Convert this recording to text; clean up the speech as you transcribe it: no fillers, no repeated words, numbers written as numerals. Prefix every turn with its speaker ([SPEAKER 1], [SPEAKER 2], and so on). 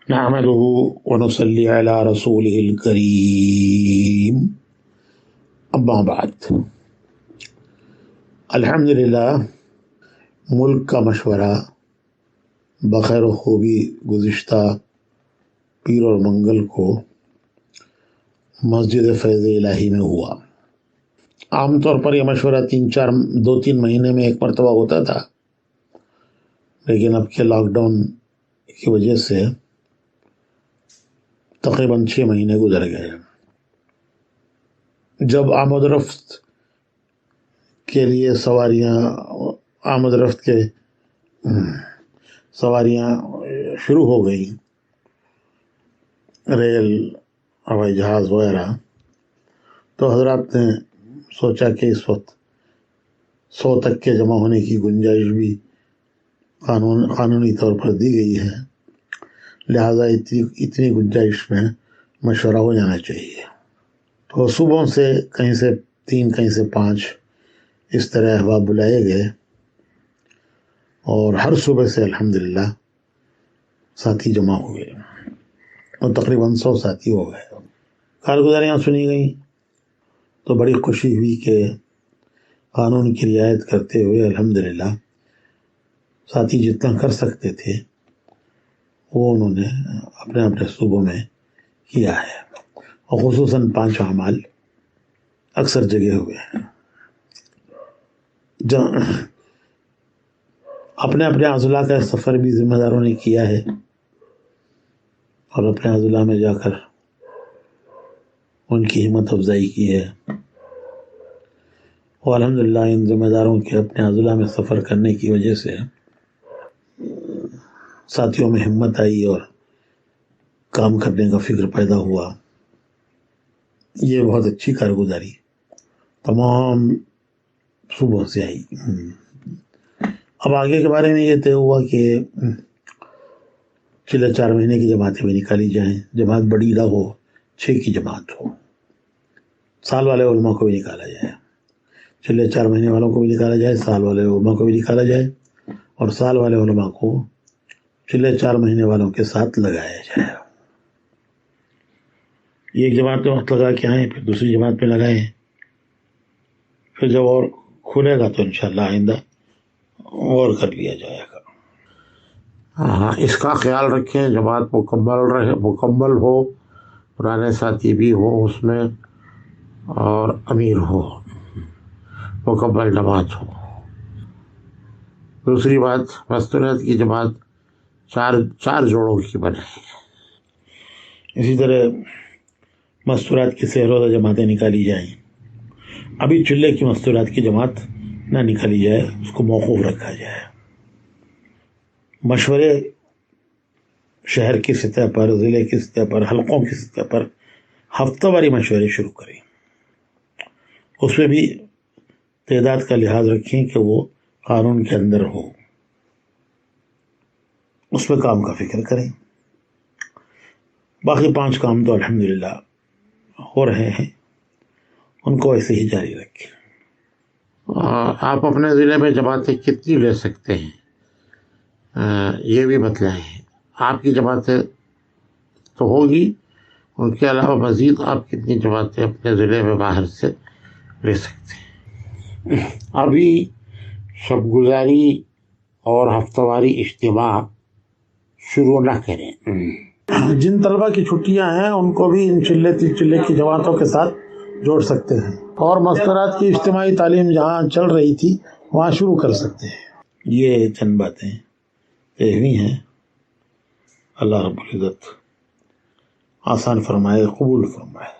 [SPEAKER 1] نحمده ونصلي على رسوله الكريم اما بعد۔ الحمدللہ ملک کا مشورہ بخیر و خوبی گزشتہ پیر اور منگل کو مسجد فیض الہی میں ہوا۔ عام طور پر یہ مشورہ 2-3 مہینے میں ایک مرتبہ ہوتا تھا، لیکن اب کے لاک ڈاؤن کی وجہ سے تقریباً 6 مہینے گزر گئے۔ جب آمد رفت کے لیے سواریاں شروع ہو گئی، ریل، ہوائی جہاز وغیرہ، تو حضرات نے سوچا کہ اس وقت 100 تک کے جمع ہونے کی گنجائش بھی قانونی طور پر دی گئی ہے، لہٰذا اتنی گنجائش میں مشورہ ہو جانا چاہیے۔ تو صبح سے کہیں سے 3 کہیں سے 5 اس طرح احباب بلائے گئے، اور ہر صبح سے الحمدللہ ساتھی جمع ہوئے، اور تقریباً 100 ساتھی ہو گئے۔ کارگزاریاں سنی گئیں تو بڑی خوشی ہوئی کہ قانون کی رعایت کرتے ہوئے الحمدللہ ساتھی جتنا کر سکتے تھے وہ انہوں نے اپنے اپنے صوبوں میں کیا ہے، اور خصوصاً 5 اعمال اکثر جگہ ہوئے ہیں۔ اپنے اپنے اضلاع کا سفر بھی ذمہ داروں نے کیا ہے، اور اپنے اضلاع میں جا کر ان کی ہمت افزائی کی ہے، اور الحمدللہ ان ذمہ داروں کے اپنے اضلاع میں سفر کرنے کی وجہ سے ساتھیوں میں ہمت آئی اور کام کرنے کا فکر پیدا ہوا۔ یہ بہت اچھی کارگزاری تمام صوبوں سے آئی۔ اب آگے کے بارے میں یہ طے ہوا کہ چلے 4 مہینے کی جماعتیں بھی نکالی جائیں، جماعت بڑی نہ ہو، 6 کی جماعت ہو، سال والے علماء کو بھی نکالا جائے، چلے 4 مہینے والوں کو بھی نکالا جائے، سال والے علماء کو بھی نکالا جائے، اور سال والے علماء کو چلے 4 مہینے والوں کے ساتھ لگایا جائے۔ ایک جماعت میں وقت لگا کے آئیں، پھر دوسری جماعت میں لگائیں، پھر جب اور کھلے گا تو انشاءاللہ آئندہ اور کر لیا جائے گا۔ اس کا خیال رکھیں جماعت مکمل ہو، پرانے ساتھی بھی ہو اس میں، اور امیر ہو، مکمل جماعت ہو۔ دوسری بات، مستورات کی جماعت 4 جوڑوں کی بنے۔ اسی طرح مستورات کی سہروزہ جماعتیں نکالی جائیں۔ ابھی چلے کی مستورات کی جماعت نہ نکالی جائے، اس کو موقوف رکھا جائے۔ مشورے شہر کی سطح پر، ضلع کی سطح پر، حلقوں کی سطح پر ہفتہ واری مشورے شروع کریں۔ اس میں بھی تعداد کا لحاظ رکھیں کہ وہ قانون کے اندر ہو، اس پہ کام کا فکر کریں۔ باقی 5 کام تو الحمدللہ ہو رہے ہیں، ان کو ایسے ہی جاری رکھیں۔ آپ اپنے ضلع میں جماعتیں کتنی لے سکتے ہیں یہ بھی بتلائیں۔ آپ کی جماعتیں تو ہوگی، ان کے علاوہ مزید آپ کتنی جماعتیں اپنے ضلع میں باہر سے لے سکتے ہیں۔ ابھی شب گزاری اور ہفتہ واری اجتماع شروع نہ کریں۔ جن طلبہ کی چھٹیاں ہیں ان کو بھی ان چلے کی جماعتوں کے ساتھ جوڑ سکتے ہیں، اور مستورات کی اجتماعی تعلیم جہاں چل رہی تھی وہاں شروع کر سکتے ہیں۔ یہ چند باتیں طے ہوئی ہیں۔ اللہ رب العزت آسان فرمائے، قبول فرمائے۔